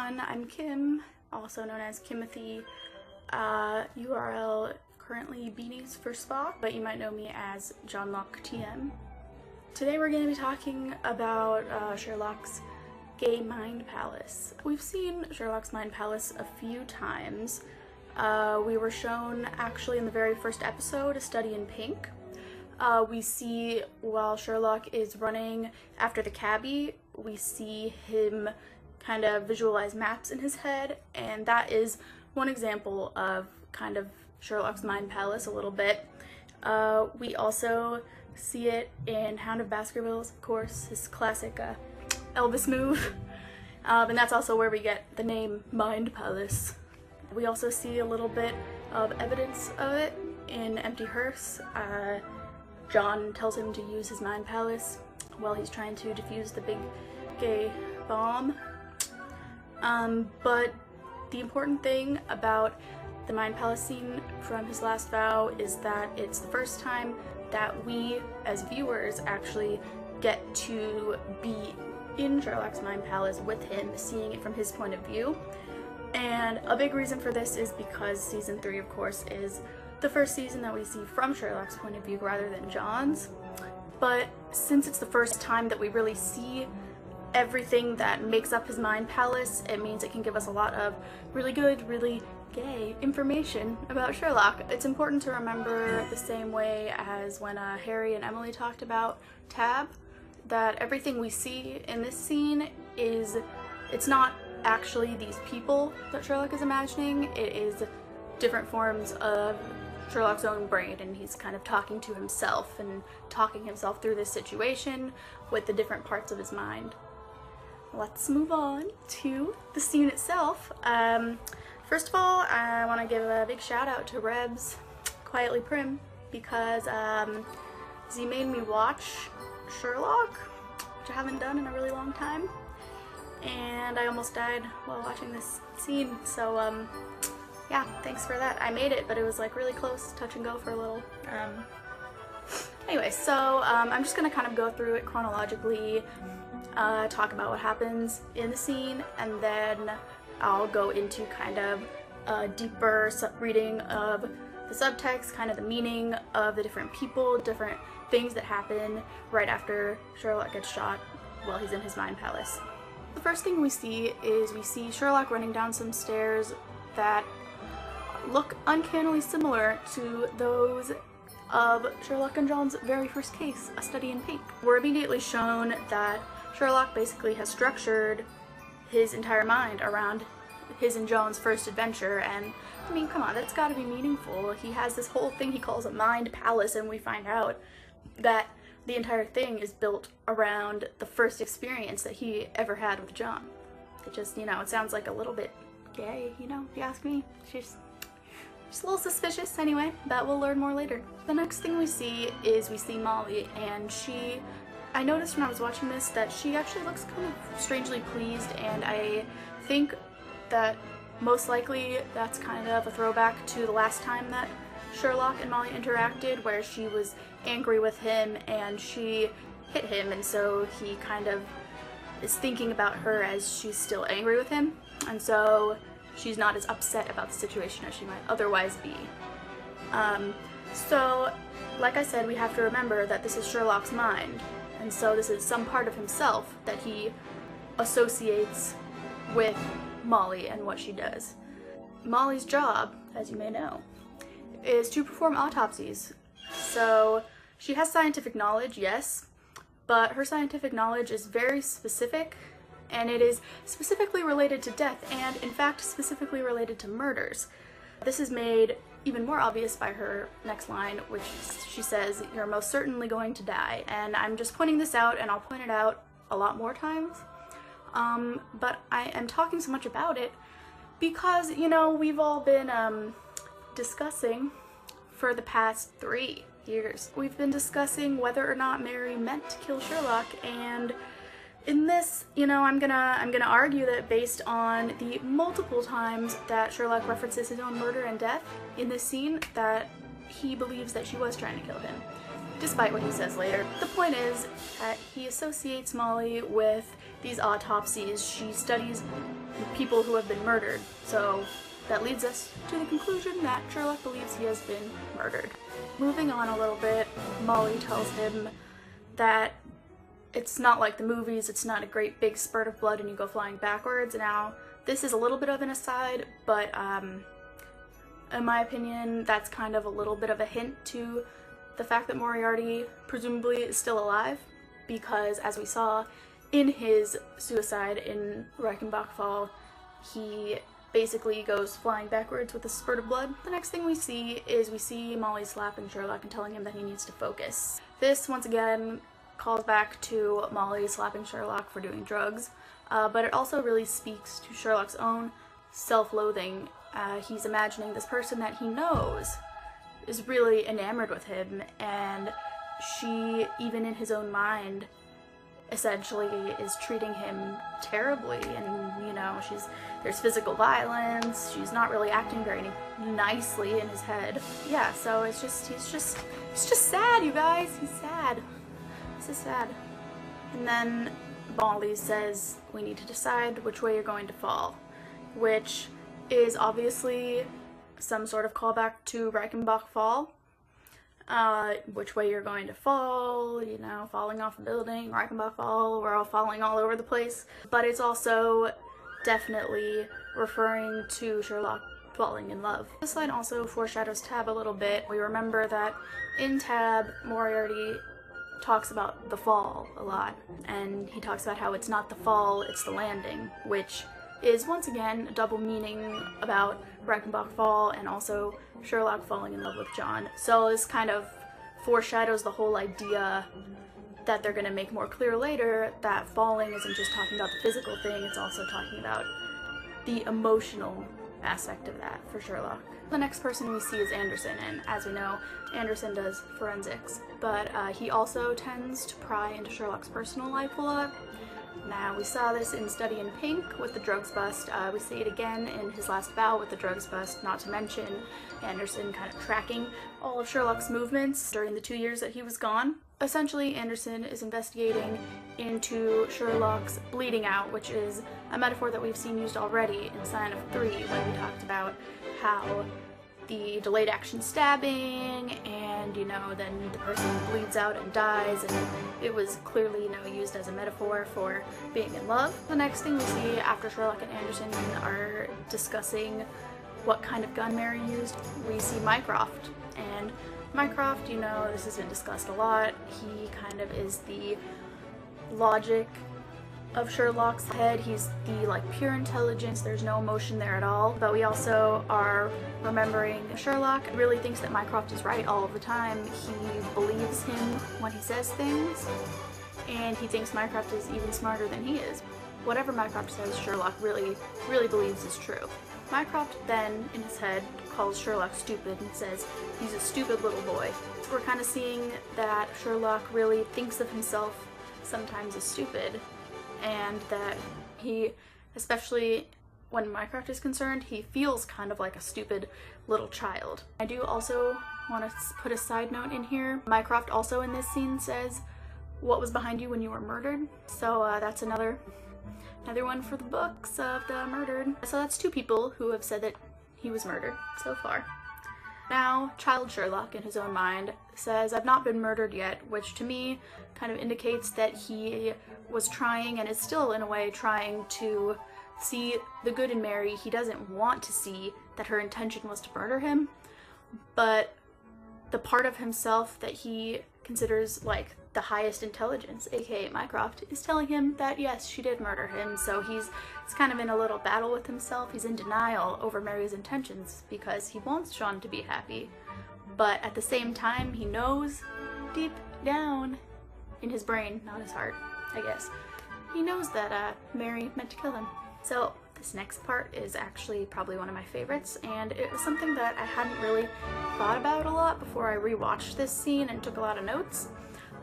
everyone, I'm Kim, also known as Kimothy. URL currently Beanies for Spock, but you might know me as Johnlock TM. Today we're going to be talking about Sherlock's gay mind palace. We've seen Sherlock's mind palace a few times. We were shown actually in the very first episode, A Study in Pink. We see while Sherlock is running after the cabbie, we see him kind of visualize maps in his head, and that is one example of kind of Sherlock's mind palace a little bit. We also see it in Hound of Baskervilles, of course, his classic Elvis move, and that's also where we get the name Mind Palace. We also see a little bit of evidence of it in Empty Hearse. John tells him to use his mind palace while he's trying to defuse the big gay bomb. But the important thing about the mind palace scene from his last vow is that it's the first time that we as viewers actually get to be in Sherlock's mind palace with him, seeing it from his point of view. And a big reason for this is because season 3, of course, is the first season that we see from Sherlock's point of view rather than John's. But since it's the first time that we really see everything that makes up his mind palace, it means it can give us a lot of really good, really gay information about Sherlock. It's important to remember the same way as when Harry and Emily talked about Tab, that everything we see in this scene it's not actually these people that Sherlock is imagining, it is different forms of Sherlock's own brain, and he's kind of talking to himself and talking himself through this situation with the different parts of his mind. Let's move on to the scene itself. First of all, I want to give a big shout out to Rebs Quietly Prim, because he made me watch Sherlock, which I haven't done in a really long time, and I almost died while watching this scene, so yeah, thanks for that. I made it, but it was like really close, touch and go for a little. Anyway, so I'm just gonna kind of go through it chronologically, talk about what happens in the scene, and then I'll go into kind of a deeper reading of the subtext, kind of the meaning of the different people, different things that happen right after Sherlock gets shot while he's in his mind palace. The first thing we see is Sherlock running down some stairs that look uncannily similar to those of Sherlock and John's very first case, A Study in Pink. We're immediately shown that Sherlock basically has structured his entire mind around his and John's first adventure, and I mean, come on, that's gotta be meaningful. He has this whole thing he calls a mind palace, and we find out that the entire thing is built around the first experience that he ever had with John. It just, it sounds like a little bit gay, if you ask me. She's a little suspicious anyway, but we'll learn more later. The next thing we see is Molly, and I noticed when I was watching this that she actually looks kind of strangely pleased, and I think that most likely that's kind of a throwback to the last time that Sherlock and Molly interacted, where she was angry with him and she hit him, and so he kind of is thinking about her as she's still angry with him, and so she's not as upset about the situation as she might otherwise be. So, like I said, we have to remember that this is Sherlock's mind, and so this is some part of himself that he associates with Molly and what she does. Molly's job, as you may know, is to perform autopsies. So she has scientific knowledge, yes, but her scientific knowledge is very specific, and it is specifically related to death, and in fact specifically related to murders. This is made even more obvious by her next line, which she says, "You're most certainly going to die." And I'm just pointing this out, and I'll point it out a lot more times. But I am talking so much about it because, we've all been discussing for the past 3 years. We've been discussing whether or not Mary meant to kill Sherlock, and in this, I'm gonna argue that based on the multiple times that Sherlock references his own murder and death in this scene, that he believes that she was trying to kill him, despite what he says later. The point is that he associates Molly with these autopsies. She studies people who have been murdered. So that leads us to the conclusion that Sherlock believes he has been murdered. Moving on a little bit, Molly tells him that it's not like the movies, it's not a great big spurt of blood and you go flying backwards. Now, this is a little bit of an aside, but in my opinion, that's kind of a little bit of a hint to the fact that Moriarty presumably is still alive, because as we saw in his suicide in Reichenbach Fall, he basically goes flying backwards with a spurt of blood. The next thing we see is Molly slapping Sherlock and telling him that he needs to focus. This, once again, calls back to Molly slapping Sherlock for doing drugs, but it also really speaks to Sherlock's own self-loathing. He's imagining this person that he knows is really enamored with him, and she, even in his own mind, essentially is treating him terribly, and you know, there's physical violence, she's not really acting very nicely in his head. Yeah, so he's just sad, you guys. He's sad. This is sad. And then Molly says we need to decide which way you're going to fall, which is obviously some sort of callback to Reichenbach Fall. Which way you're going to fall, you know, falling off a building, Reichenbach Fall, we're all falling all over the place. But it's also definitely referring to Sherlock falling in love. This line also foreshadows Tab a little bit. We remember that in Tab, Moriarty talks about the fall a lot, and he talks about how it's not the fall, it's the landing, which is once again a double meaning about Reichenbach Fall and also Sherlock falling in love with John. So this kind of foreshadows the whole idea that they're going to make more clear later, that falling isn't just talking about the physical thing, it's also talking about the emotional aspect of that for Sherlock. The next person we see is Anderson, and as we know, Anderson does forensics, but he also tends to pry into Sherlock's personal life a lot. Now, we saw this in Study in Pink with the drugs bust. We see it again in his last vow with the drugs bust, not to mention Anderson kind of tracking all of Sherlock's movements during the 2 years that he was gone. Essentially, Anderson is investigating into Sherlock's bleeding out, which is a metaphor that we've seen used already in Sign of 3 when we talked about how the delayed action stabbing and, you know, then the person bleeds out and dies, and it was clearly, you know, used as a metaphor for being in love. The next thing we see after Sherlock and Anderson are discussing what kind of gun Mary used, we see Mycroft. And Mycroft, you know, this has been discussed a lot. He kind of is the logic of Sherlock's head. He's the like pure intelligence, there's no emotion there at all. But we also are remembering Sherlock really thinks that Mycroft is right all of the time. He believes him when he says things, and he thinks Mycroft is even smarter than he is. Whatever Mycroft says, Sherlock really believes is true. Mycroft then, in his head, calls Sherlock stupid and says he's a stupid little boy. So we're kind of seeing that Sherlock really thinks of himself sometimes as stupid, and that he, especially when Mycroft is concerned, he feels kind of like a stupid little child. I do also want to put a side note in here. Mycroft also in this scene says, "What was behind you when you were murdered?" So that's another one for the books of the murdered. So that's two people who have said that he was murdered so far. Now, child Sherlock, in his own mind, says, "I've not been murdered yet," which to me kind of indicates that he was trying, and is still in a way trying, to see the good in Mary. He doesn't want to see that her intention was to murder him, but the part of himself that he considers like the highest intelligence, aka Mycroft, is telling him that yes, she did murder him. So he's kind of in a little battle with himself. He's in denial over Mary's intentions because he wants John to be happy, but at the same time he knows deep down in his brain, not his heart, I guess, he knows that Mary meant to kill him. So this next part is actually probably one of my favorites, and it was something that I hadn't really thought about a lot before I rewatched this scene and took a lot of notes.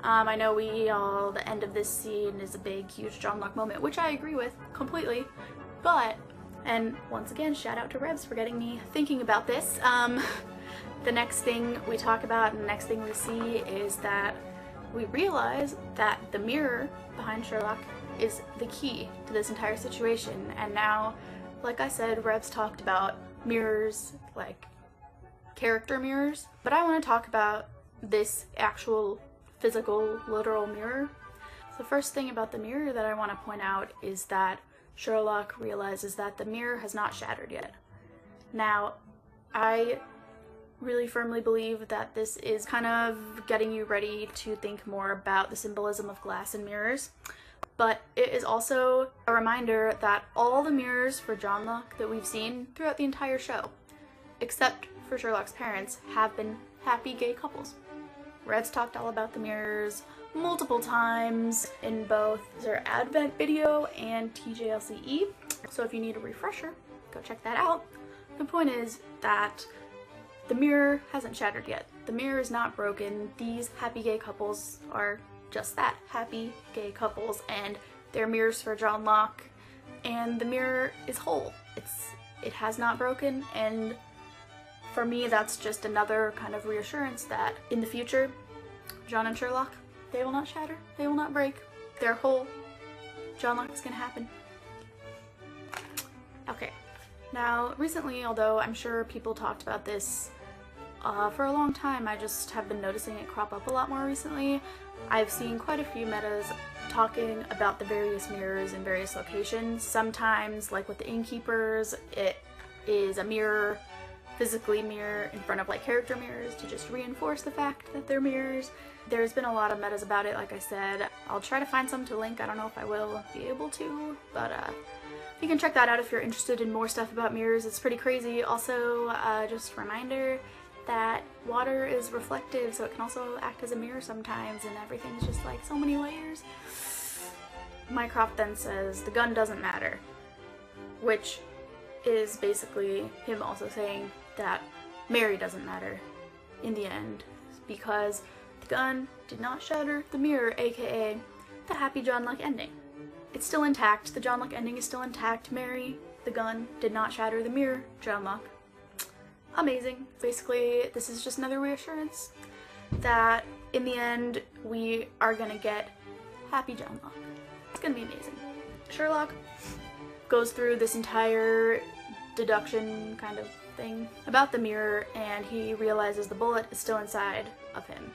I know the end of this scene is a big, huge John Locke moment, which I agree with completely, but, and once again, shout out to Rebs for getting me thinking about this. The next thing we talk about and the next thing we see is that we realize that the mirror behind Sherlock is the key to this entire situation. And now, like I said, Rev's talked about mirrors, like character mirrors, but I want to talk about this actual physical, literal mirror. The first thing about the mirror that I want to point out is that Sherlock realizes that the mirror has not shattered yet. Now, I really firmly believe that this is kind of getting you ready to think more about the symbolism of glass and mirrors, but it is also a reminder that all the mirrors for John Locke that we've seen throughout the entire show, except for Sherlock's parents, have been happy gay couples. Rev's talked all about the mirrors multiple times in both their Advent video and TJLC. So if you need a refresher, go check that out. The point is that the mirror hasn't shattered yet. The mirror is not broken. These happy gay couples are just that, happy gay couples, and they're mirrors for John Locke, and the mirror is whole. It has not broken, and for me that's just another kind of reassurance that in the future, John and Sherlock, they will not shatter, they will not break. They're whole. John Locke is gonna happen. Okay. Now, recently, although I'm sure people talked about this for a long time, I just have been noticing it crop up a lot more recently. I've seen quite a few metas talking about the various mirrors in various locations. Sometimes, like with the innkeepers, it is a mirror, physically mirror in front of like character mirrors to just reinforce the fact that they're mirrors. There's been a lot of metas about it, like I said. I'll try to find some to link. I don't know if I will be able to, but you can check that out if you're interested in more stuff about mirrors. It's pretty crazy. Also, just a reminder that water is reflective, so it can also act as a mirror sometimes, and everything's just like so many layers. Mycroft then says the gun doesn't matter, which is basically him also saying that Mary doesn't matter in the end, because the gun did not shatter the mirror, aka the happy John Locke ending. It's still intact. The John Locke ending is still intact. Mary, the gun, did not shatter the mirror, John Locke. Amazing. Basically, this is just another reassurance that in the end, we are gonna get happy John Locke. It's gonna be amazing. Sherlock goes through this entire deduction kind of thing about the mirror, and he realizes the bullet is still inside of him.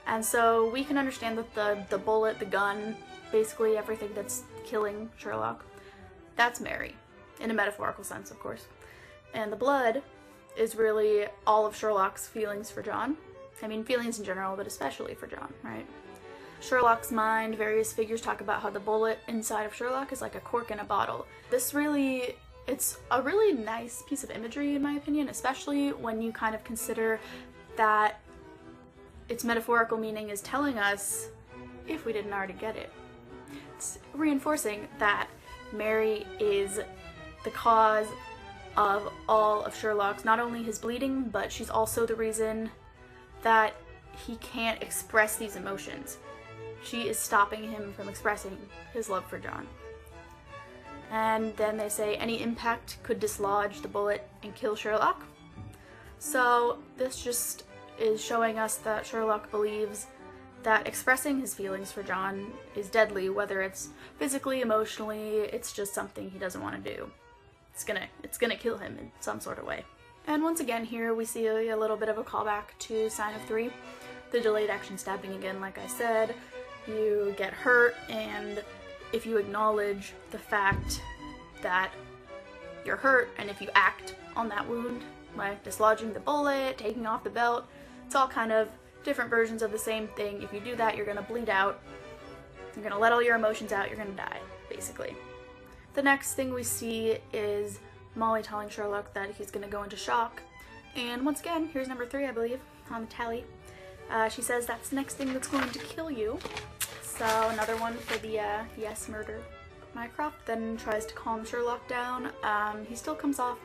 And so we can understand that the bullet, the gun, basically everything that's killing Sherlock, that's Mary, in a metaphorical sense, of course. And the blood is really all of Sherlock's feelings for John. I mean, feelings in general, but especially for John, right? Sherlock's mind, various figures talk about how the bullet inside of Sherlock is like a cork in a bottle. It's a really nice piece of imagery in my opinion, especially when you kind of consider that its metaphorical meaning is telling us, if we didn't already get it, it's reinforcing that Mary is the cause of all of Sherlock's, not only his bleeding, but she's also the reason that he can't express these emotions. She is stopping him from expressing his love for John. And then they say any impact could dislodge the bullet and kill Sherlock. So this just is showing us that Sherlock believes that expressing his feelings for John is deadly, whether it's physically, emotionally, it's just something he doesn't want to do. It's gonna kill him in some sort of way. And once again here we see a little bit of a callback to Sign of 3. The delayed action stabbing again, like I said. You get hurt, and if you acknowledge the fact that you're hurt, and if you act on that wound, like dislodging the bullet, taking off the belt, it's all kind of different versions of the same thing. If you do that, you're gonna bleed out, you're gonna let all your emotions out, you're gonna die, basically. The next thing we see is Molly telling Sherlock that he's gonna go into shock. And once again, here's number 3, I believe, on the tally. She says that's the next thing that's going to kill you. So another one for the yes murder. Mycroft then tries to calm Sherlock down. He still comes off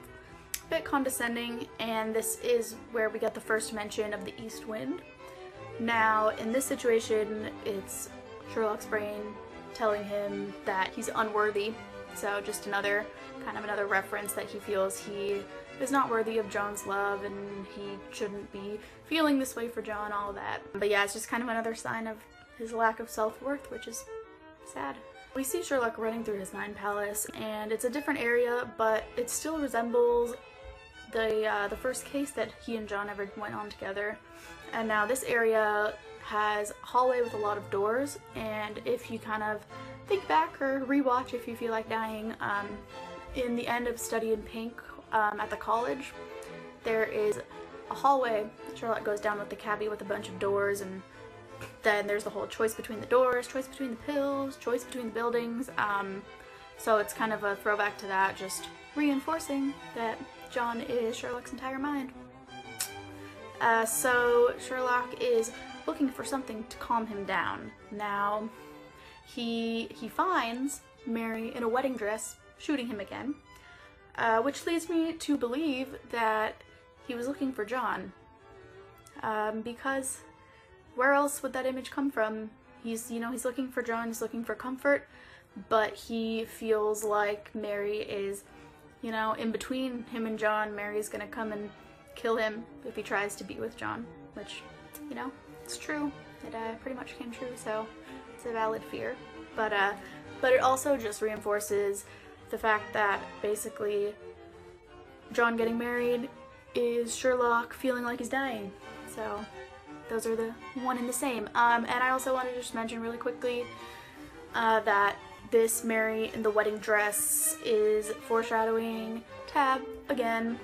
a bit condescending, and this is where we get the first mention of the east wind. Now, in this situation, it's Sherlock's brain telling him that he's unworthy. So just another reference that he feels he is not worthy of John's love and he shouldn't be feeling this way for John, all of that. But yeah, it's just kind of another sign of his lack of self-worth, which is sad. We see Sherlock running through his Nine Palace, and it's a different area, but it still resembles the first case that he and John ever went on together. And now this area has a hallway with a lot of doors, and if you kind of think back or rewatch if you feel like dying, in the end of Study in Pink at the college, there is a hallway. Sherlock goes down with the cabbie with a bunch of doors, and then there's the whole choice between the doors, choice between the pills, choice between the buildings. So it's kind of a throwback to that, just reinforcing that John is Sherlock's entire mind. So Sherlock is looking for something to calm him down. Now, he finds Mary in a wedding dress shooting him again, which leads me to believe that he was looking for John, because where else would that image come from? He's looking for John, he's looking for comfort, but he feels like Mary is, in between him and John. Mary's gonna come and kill him if he tries to be with John, which, it's true. It pretty much came true, so it's a valid fear. But it also just reinforces the fact that basically John getting married is Sherlock feeling like he's dying. So those are the one and the same. And I also wanted to just mention really quickly that this Mary in the wedding dress is foreshadowing Tab again,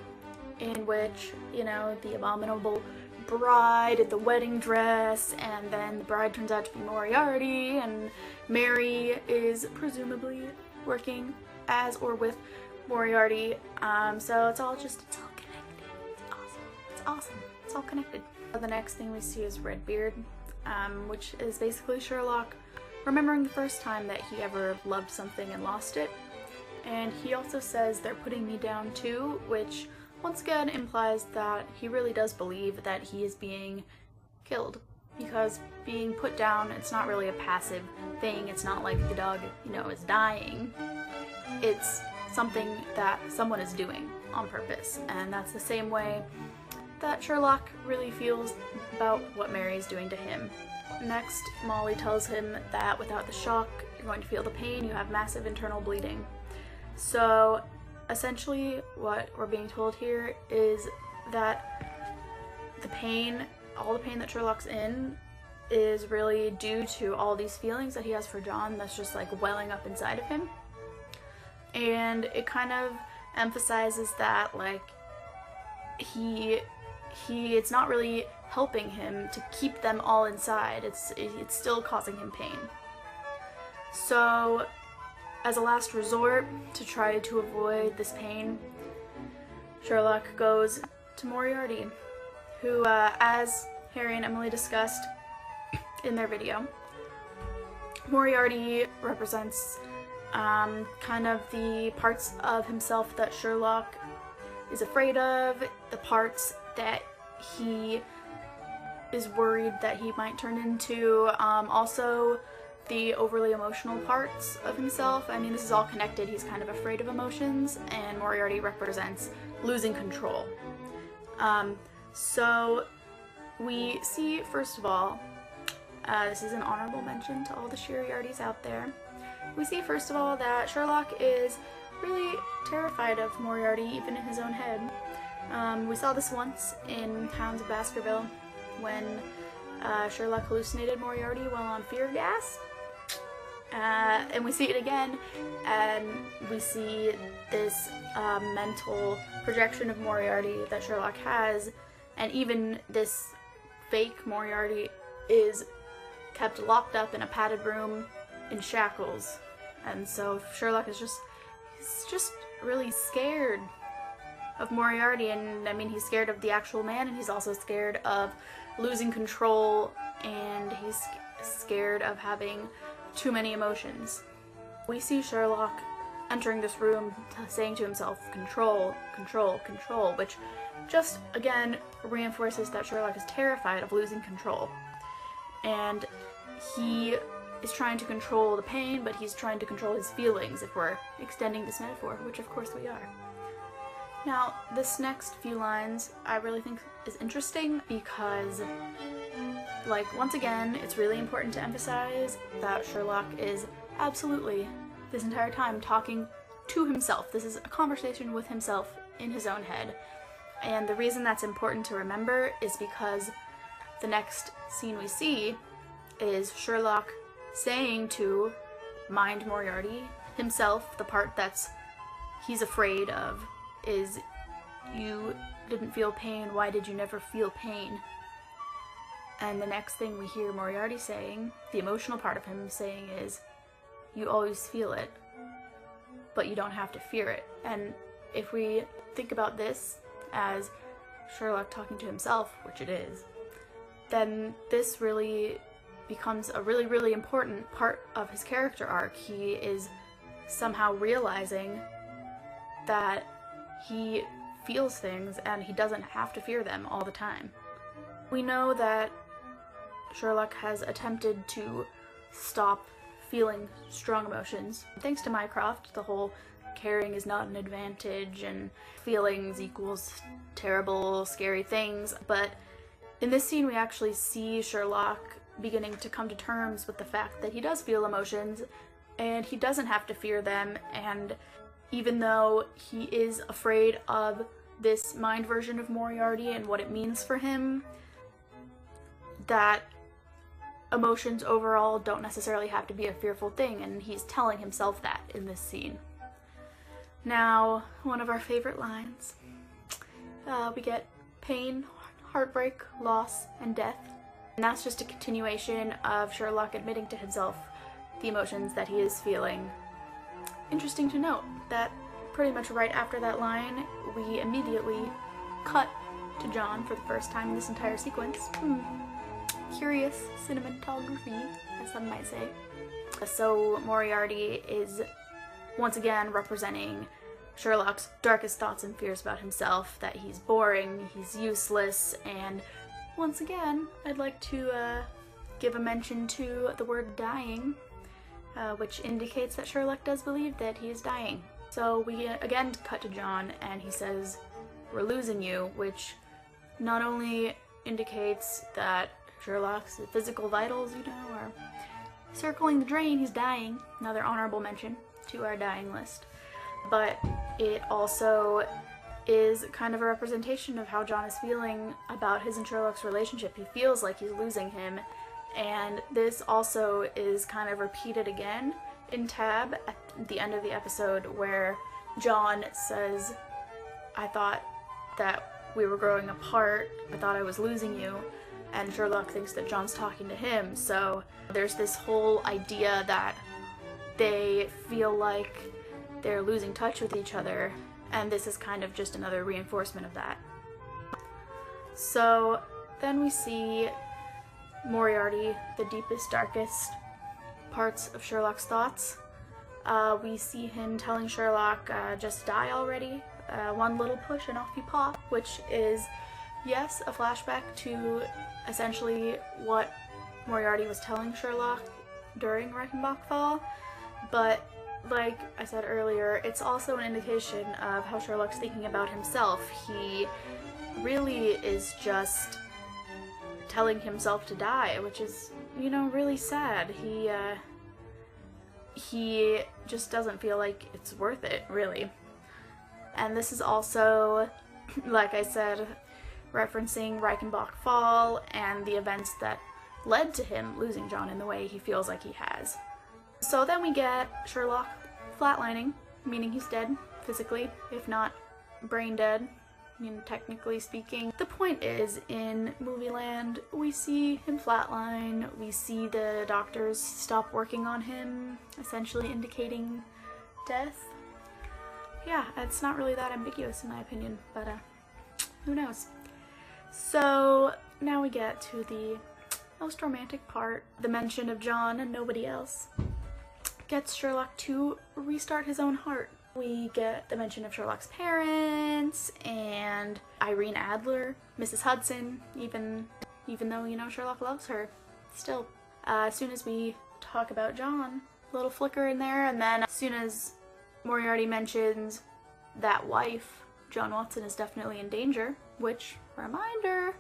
in which, the abominable bride at the wedding dress, and then the bride turns out to be Moriarty, and Mary is presumably working as or with Moriarty. So it's all connected. It's awesome. It's all connected. The next thing we see is Redbeard, which is basically Sherlock remembering the first time that he ever loved something and lost it. And he also says, "They're putting me down too," which once again implies that he really does believe that he is being killed. Because being put down, it's not really a passive thing. It's not like the dog, is dying. It's something that someone is doing on purpose. And that's the same way that Sherlock really feels about what Mary is doing to him. Next, Molly tells him that without the shock, you're going to feel the pain. You have massive internal bleeding. So essentially what we're being told here is that the pain, all the pain that Sherlock's in, is really due to all these feelings that he has for John that's just like welling up inside of him. And it kind of emphasizes that like it's not really helping him to keep them all inside. It's still causing him pain. So as a last resort, to try to avoid this pain, Sherlock goes to Moriarty, who, as Harry and Emily discussed in their video, Moriarty represents kind of the parts of himself that Sherlock is afraid of, the parts that he is worried that he might turn into, also the overly emotional parts of himself. I mean, this is all connected. He's kind of afraid of emotions, and Moriarty represents losing control. So we see, first of all, this is an honorable mention to all the Sheriarties out there. We see, first of all, that Sherlock is really terrified of Moriarty, even in his own head. We saw this once in Hounds of Baskerville, when Sherlock hallucinated Moriarty while on fear gas. And we see it again, and we see this mental projection of Moriarty that Sherlock has, and even this fake Moriarty is kept locked up in a padded room in shackles. And so Sherlock is just really scared of Moriarty, and I mean, he's scared of the actual man, and he's also scared of losing control, and he's scared of having too many emotions. We see Sherlock entering this room saying to himself, "Control, control, control," which just again reinforces that Sherlock is terrified of losing control. And he is trying to control the pain, but he's trying to control his feelings, if we're extending this metaphor, which of course we are. Now, this next few lines I really think is interesting because, like, once again, it's really important to emphasize that Sherlock is absolutely, this entire time, talking to himself. This is a conversation with himself in his own head. And the reason that's important to remember is because the next scene we see is Sherlock saying to Mind Moriarty himself, the part that's he's afraid of is, you didn't feel pain, why did you never feel pain? And the next thing we hear Moriarty saying, the emotional part of him saying, is, you always feel it, but you don't have to fear it. And if we think about this as Sherlock talking to himself, which it is, then this really becomes a really, really important part of his character arc. He is somehow realizing that he feels things and he doesn't have to fear them all the time. We know that Sherlock has attempted to stop feeling strong emotions. Thanks to Mycroft, the whole caring is not an advantage and feelings equals terrible, scary things. But in this scene, we actually see Sherlock beginning to come to terms with the fact that he does feel emotions and he doesn't have to fear them. And even though he is afraid of this mind version of Moriarty and what it means for him, that emotions overall don't necessarily have to be a fearful thing, and he's telling himself that in this scene. Now, one of our favorite lines. We get pain, heartbreak, loss, and death. And that's just a continuation of Sherlock admitting to himself the emotions that he is feeling. Interesting to note that pretty much right after that line, we immediately cut to John for the first time in this entire sequence. Curious cinematography, as some might say. So Moriarty is once again representing Sherlock's darkest thoughts and fears about himself, that he's boring, he's useless, and once again, I'd like to give a mention to the word dying, which indicates that Sherlock does believe that he is dying. So we again cut to John, and he says, "We're losing you," which not only indicates that Sherlock's physical vitals, are circling the drain, he's dying, another honorable mention to our dying list, but it also is kind of a representation of how John is feeling about his and Sherlock's relationship. He feels like he's losing him, and this also is kind of repeated again in Tab at the end of the episode, where John says, "I thought that we were growing apart, I thought I was losing you," and Sherlock thinks that John's talking to him. So there's this whole idea that they feel like they're losing touch with each other, and this is kind of just another reinforcement of that. So then we see Moriarty, the deepest, darkest parts of Sherlock's thoughts. We see him telling Sherlock, just die already, one little push and off you pop, which is, yes, a flashback to essentially what Moriarty was telling Sherlock during Reichenbach Fall, but like I said earlier, it's also an indication of how Sherlock's thinking about himself. He really is just telling himself to die, which is, really sad. He just doesn't feel like it's worth it, really. And this is also, like I said, referencing Reichenbach Fall and the events that led to him losing John in the way he feels like he has. So then we get Sherlock flatlining, meaning he's dead physically, if not brain dead, technically speaking. The point is, in Movieland, we see him flatline, we see the doctors stop working on him, essentially indicating death. Yeah, it's not really that ambiguous in my opinion, but who knows. So now we get to the most romantic part. The mention of John and nobody else gets Sherlock to restart his own heart. We get the mention of Sherlock's parents and Irene Adler, Mrs. Hudson, even though, Sherlock loves her. Still, as soon as we talk about John, a little flicker in there, and then as soon as Moriarty mentions that wife, John Watson is definitely in danger, which, reminder,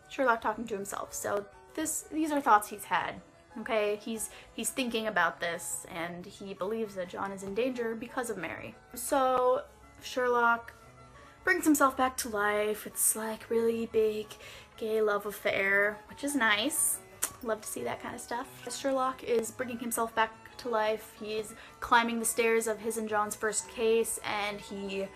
Sherlock talking to himself. So these are thoughts he's had. Okay, he's thinking about this, and he believes that John is in danger because of Mary. So Sherlock brings himself back to life. It's like really big gay love affair, which is nice. Love to see that kind of stuff. Sherlock is bringing himself back to life. He's climbing the stairs of his and John's first case, and he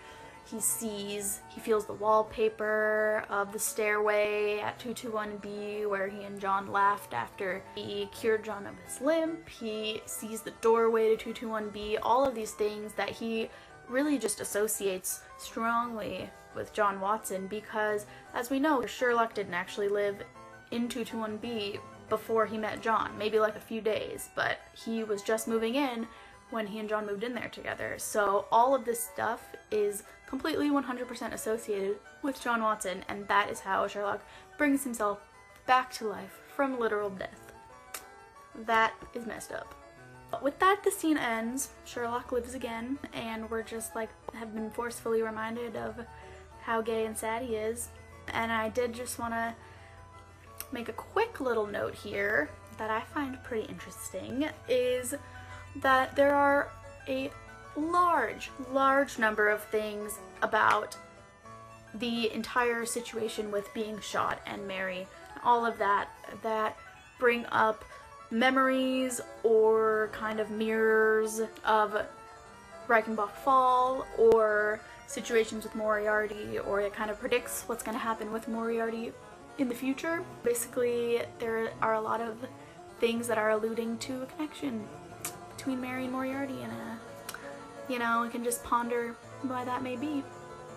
feels the wallpaper of the stairway at 221B where he and John laughed after he cured John of his limp. He sees the doorway to 221B, all of these things that he really just associates strongly with John Watson, because as we know, Sherlock didn't actually live in 221B before he met John, maybe like a few days, but he was just moving in when he and John moved in there together. So all of this stuff is completely 100% associated with John Watson, and that is how Sherlock brings himself back to life from literal death. That is messed up. But with that, the scene ends. Sherlock lives again, and we're just like have been forcefully reminded of how gay and sad he is. And I did just want to make a quick little note here that I find pretty interesting, is that there are a large number of things about the entire situation with being shot and Mary, all of that bring up memories or kind of mirrors of Reichenbach Fall or situations with Moriarty, or it kind of predicts what's going to happen with Moriarty in the future. Basically, there are a lot of things that are alluding to a connection between Mary and Moriarty, and we can just ponder why that may be.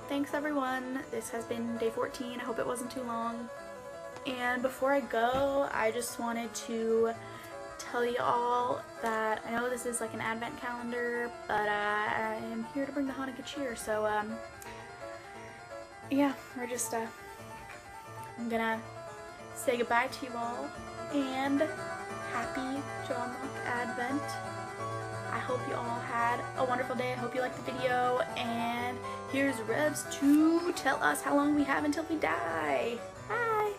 Thanks everyone. This has been day 14. I hope it wasn't too long. And before I go, I just wanted to tell you all that I know this is like an Advent calendar, but I am here to bring the Hanukkah cheer. So yeah, we're just I'm gonna say goodbye to you all, and happy Sherlock Advent. I hope you all had a wonderful day. I hope you liked the video, and here's Revs to tell us how long we have until we die. Bye!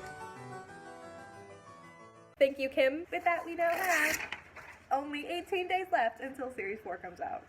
Thank you, Kim. With that, we now have only 18 days left until Series 4 comes out.